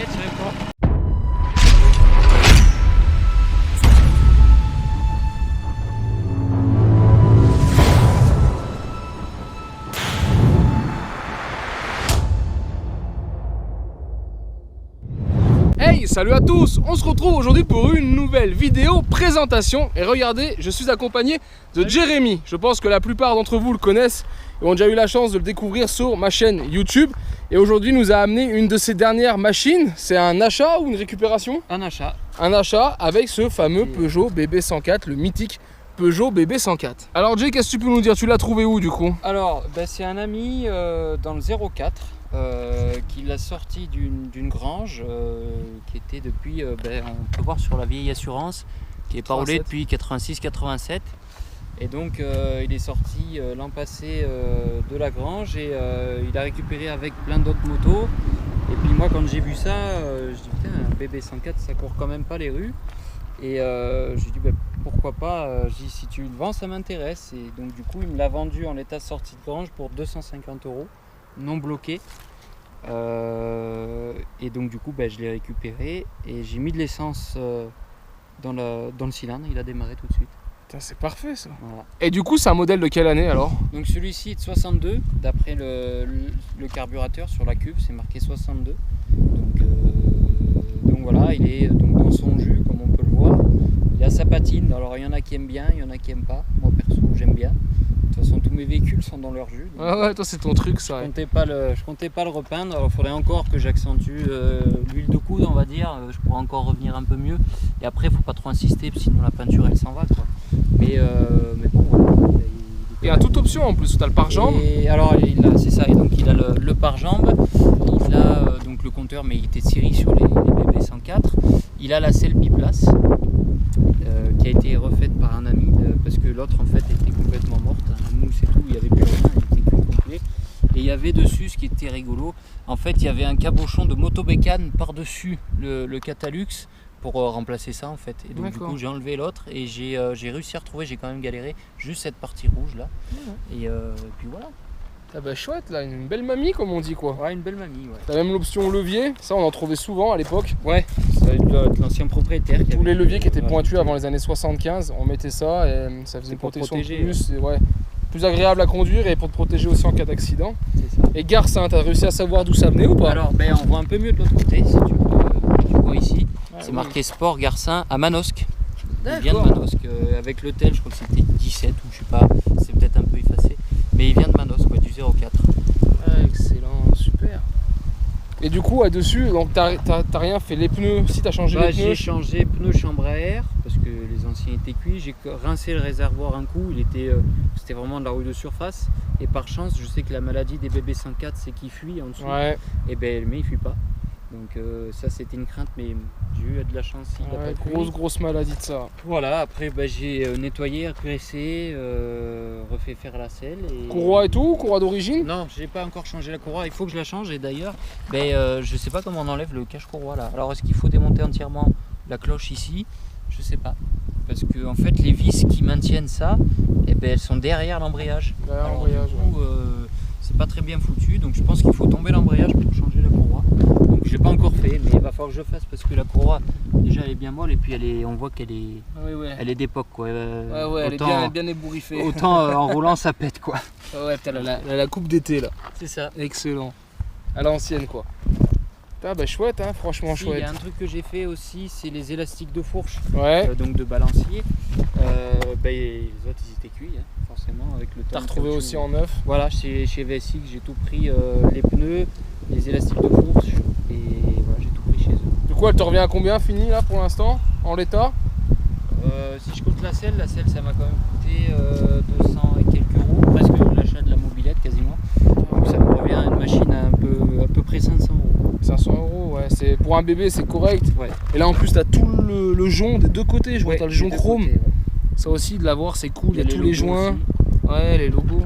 T'inquiète, je réponds. Hey, salut à tous! On se retrouve aujourd'hui pour une nouvelle vidéo présentation. Et regardez, je suis accompagné de Jérémy. Je pense que la plupart d'entre vous le connaissent et ont déjà eu la chance de le découvrir sur ma chaîne YouTube. Et aujourd'hui, il nous a amené une de ses dernières machines. C'est un achat ou une récupération? Un achat. Un achat avec ce fameux Peugeot BB104, le mythique Peugeot BB104. Alors Jay, qu'est-ce que tu peux nous dire? Tu l'as trouvé où du coup? Alors, c'est un ami dans le 04 qui l'a sorti d'une grange qui était depuis, on peut voir sur la vieille assurance, qui est parolée depuis 86-87. Et donc il est sorti l'an passé de la grange et il a récupéré avec plein d'autres motos. Et puis moi quand j'ai vu ça, je dis putain, un BB104 ça court quand même pas les rues. Et j'ai dit pourquoi pas, j'ai dit si tu le vends ça m'intéresse. Et donc du coup il me l'a vendu en état sortie de grange pour 250 €, non bloqué. Et donc du coup je l'ai récupéré et j'ai mis de l'essence dans le cylindre, il a démarré tout de suite. C'est parfait ça. Voilà. Et du coup c'est un modèle de quelle année alors? Donc celui-ci est de 62, d'après le carburateur sur la cuve c'est marqué 62. Donc voilà, il est donc dans son jus comme on peut le voir. Il a sa patine, alors il y en a qui aiment bien, il y en a qui aiment pas. Moi perso j'aime bien. De toute façon tous mes véhicules sont dans leur jus. Ouais, toi c'est ton truc ça. Je comptais pas le repeindre, il faudrait encore que j'accentue l'huile de coude on va dire, je pourrais encore revenir un peu mieux. Et après il faut pas trop insister sinon la peinture elle s'en va quoi. Mais bon voilà. Et un toute option en plus, tu as le pare-jambes. Et alors c'est ça, et donc il a le pare-jambes, il a donc le compteur mais il était de série sur les BB104, il a la selle biplace qui a été refaite par un ami parce que l'autre en fait était complètement morte, la mousse et tout, il n'y avait plus rien, il était cuit complet. Et il y avait dessus, ce qui était rigolo, en fait il y avait un cabochon de motobécane par-dessus le Catalux pour remplacer ça en fait. Et donc du coup j'ai enlevé l'autre et j'ai réussi à retrouver, j'ai quand même galéré, juste cette partie rouge là. Et puis voilà. Ah bah chouette là, une belle mamie comme on dit quoi. Ouais, une belle mamie, ouais. T'as même l'option levier, ça on en trouvait souvent à l'époque. Ouais, c'est de l'ancien propriétaire. Tous les leviers qui étaient pointus avant les années 75, on mettait ça et ça faisait une protection de plus. Ouais. Plus agréable à conduire et pour te protéger aussi en cas d'accident. Et Garcin, t'as réussi à savoir d'où ça venait ou pas? Alors on voit un peu mieux de l'autre côté si tu vois ici. C'est marqué Sport Garcin à Manosque. Il vient de Manosque avec l'hôtel, je crois que c'était 17 ou je sais pas, c'est peut-être un peu effacé. Mais il vient de Manosque, du 04. Ah, excellent, super. Et du coup, là-dessus, donc t'as rien fait, les pneus, si t'as changé les pneus? J'ai changé pneus chambre à air parce que les anciens étaient cuits. J'ai rincé le réservoir un coup, c'était vraiment de la rouille de surface. Et par chance, je sais que la maladie des BB104 c'est qu'il fuit en dessous. Ouais. Et mais il fuit pas. Donc ça c'était une crainte, mais j'ai eu de la chance. Grosse maladie de ça. Voilà, après j'ai nettoyé, regraissé, refait faire la selle. Et... Courroie et tout? Courroie d'origine? Non, j'ai pas encore changé la courroie, il faut que je la change. Et d'ailleurs, je sais pas comment on enlève le cache-courroie là. Alors est-ce qu'il faut démonter entièrement la cloche ici? Je sais pas. Parce que en fait les vis qui maintiennent ça, elles sont derrière l'embrayage. C'est pas très bien foutu, donc je pense qu'il faut tomber l'embrayage pour changer la courroie. Donc je l'ai pas encore fait, mais il va falloir que je fasse parce que la courroie déjà elle est bien molle et puis on voit qu'elle est, elle est d'époque quoi. Elle est bien ébouriffée. Autant en roulant ça pète quoi. Ouais, putain, la coupe d'été là. C'est ça. Excellent. À l'ancienne quoi. Chouette, hein, franchement chouette. Il y a un truc que j'ai fait aussi, c'est les élastiques de fourche, donc de balancier. Les autres ils étaient cuits, hein, forcément avec le temps. T'as retrouvé aussi en neuf? Voilà, chez VSX j'ai tout pris, les pneus, les élastiques de fourche et voilà, j'ai tout pris chez eux. Du coup elle te revient à combien fini là pour l'instant, en l'état? Si je compte la selle ça m'a quand même coûté 200 et quelques €, presque l'achat de la mobilette quasiment. Donc ça me revient à une machine à peu près 500 €. 500 €, ouais, pour un bébé c'est correct. Ouais. Et là en plus t'as tout le jonc des deux côtés, je vois, t'as le jonc chrome. Côtés, ouais. Ça aussi de l'avoir c'est cool, il y a tous les joints. Aussi. Ouais, les logos.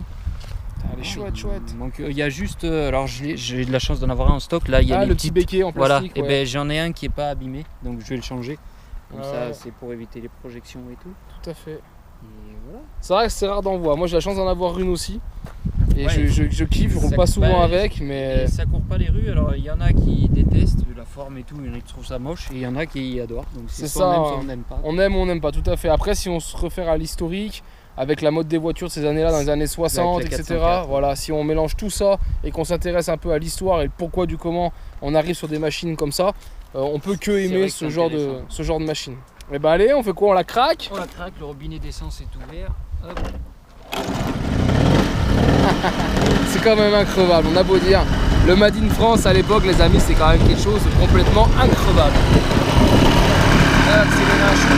Elle est chouette. Donc il y a juste, alors j'ai eu de la chance d'en avoir un en stock, là il y a le petit béquet en plastique. Voilà, et j'en ai un qui est pas abîmé, donc je vais le changer. Comme ça c'est pour éviter les projections et tout. Tout à fait. Et voilà. C'est vrai que c'est rare d'en voir, moi j'ai la chance d'en avoir une aussi. Et Ouais, je kiffe, je roule ça- pas souvent bah, avec, mais Et ça court pas les rues, alors il y en a qui détestent la forme et tout, il y en a qui trouvent ça moche et il y en a qui adorent. Donc c'est soit ça. on aime, soit on n'aime pas. On aime ou on n'aime pas, tout à fait. Après, si on se réfère à l'historique, avec la mode des voitures de ces années-là, dans les années 60, Avec la etc. 404. Voilà, si on mélange tout ça et qu'on s'intéresse un peu à l'histoire et le pourquoi du comment on arrive sur des machines comme ça, on peut que aimer vrai que ce c'est genre de intéressant. machine. Et ben allez, on fait quoi? On la craque? On la craque, le robinet d'essence est ouvert. Hop. C'est quand même increvable, on a beau dire. Le Made in France à l'époque, les amis, c'est quand même quelque chose de complètement increvable. Là, l'accélération.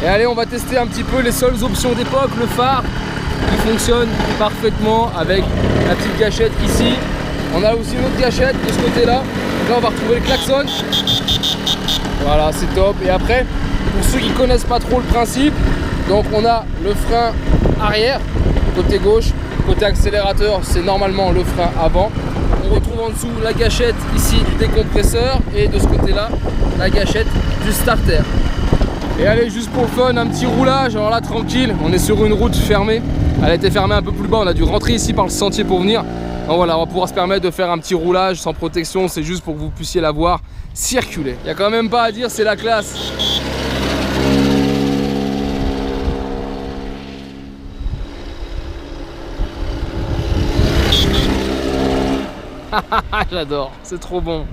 Et allez, on va tester un petit peu les seules options d'époque, le phare qui fonctionne parfaitement avec la petite gâchette ici. On a aussi une autre gâchette de ce côté-là. Là, on va retrouver le klaxon. Voilà, c'est top. Et après, pour ceux qui connaissent pas trop le principe, donc on a le frein arrière, côté gauche, côté accélérateur, c'est normalement le frein avant. On retrouve en dessous la gâchette ici du décompresseur et de ce côté-là, la gâchette du starter. Et allez, juste pour le fun, un petit roulage. Alors là, tranquille, on est sur une route fermée. Elle a été fermée un peu plus bas, on a dû rentrer ici par le sentier pour venir. Donc voilà, on va pouvoir se permettre de faire un petit roulage sans protection, c'est juste pour que vous puissiez la voir circuler. Il n'y a quand même pas à dire, c'est la classe. J'adore, c'est trop bon.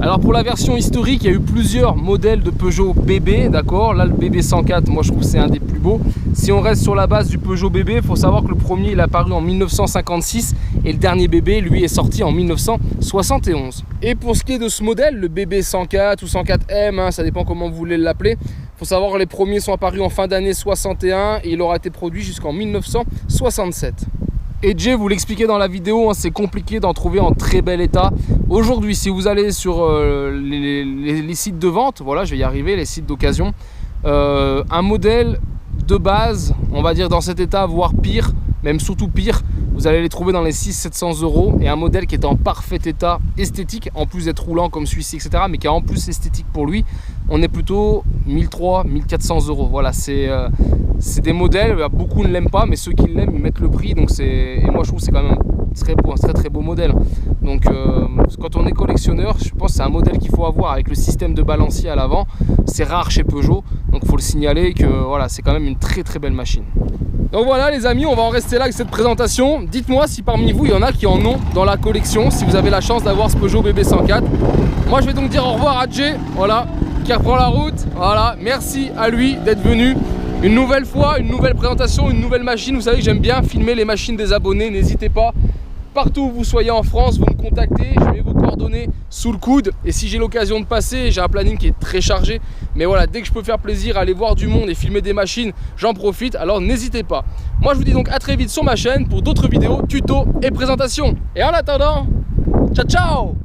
Alors pour la version historique, il y a eu plusieurs modèles de Peugeot BB, d'accord. Là le BB 104, moi je trouve que c'est un des plus beaux. Si on reste sur la base du Peugeot BB, il faut savoir que le premier il est apparu en 1956 et le dernier BB lui est sorti en 1971. Et pour ce qui est de ce modèle, le BB 104 ou 104M, hein, ça dépend comment vous voulez l'appeler, il faut savoir que les premiers sont apparus en fin d'année 61 et il aura été produit jusqu'en 1967. Et Jay vous l'expliquait dans la vidéo, hein, c'est compliqué d'en trouver en très bel état. Aujourd'hui, si vous allez sur les sites de vente, voilà, je vais y arriver, les sites d'occasion, un modèle de base, on va dire dans cet état, voire pire, même surtout pire, vous allez les trouver dans les 600-700 €. Et un modèle qui est en parfait état esthétique, en plus d'être roulant comme celui-ci, etc., mais qui est en plus esthétique pour lui, on est plutôt 1300-1400 €. Voilà, c'est des modèles, beaucoup ne l'aiment pas, mais ceux qui l'aiment, ils mettent le prix. Donc et moi je trouve que c'est quand même très beau, un très très beau modèle. Donc quand on est collectionneur, je pense que c'est un modèle qu'il faut avoir avec le système de balancier à l'avant. C'est rare chez Peugeot, donc il faut le signaler que voilà, c'est quand même une très très belle machine. Donc voilà les amis, on va en rester là avec cette présentation. Dites-moi si parmi vous il y en a qui en ont dans la collection, si vous avez la chance d'avoir ce Peugeot BB 104. Moi je vais donc dire au revoir à Jay, voilà, qui reprend la route. Voilà, merci à lui d'être venu. Une nouvelle fois, une nouvelle présentation, une nouvelle machine. Vous savez que j'aime bien filmer les machines des abonnés, n'hésitez pas. Partout où vous soyez en France, vous me contactez, je mets vos coordonnées sous le coude. Et si j'ai l'occasion de passer, j'ai un planning qui est très chargé. Mais voilà, dès que je peux faire plaisir, aller voir du monde et filmer des machines, j'en profite. Alors n'hésitez pas. Moi je vous dis donc à très vite sur ma chaîne pour d'autres vidéos, tutos et présentations. Et en attendant, ciao ciao!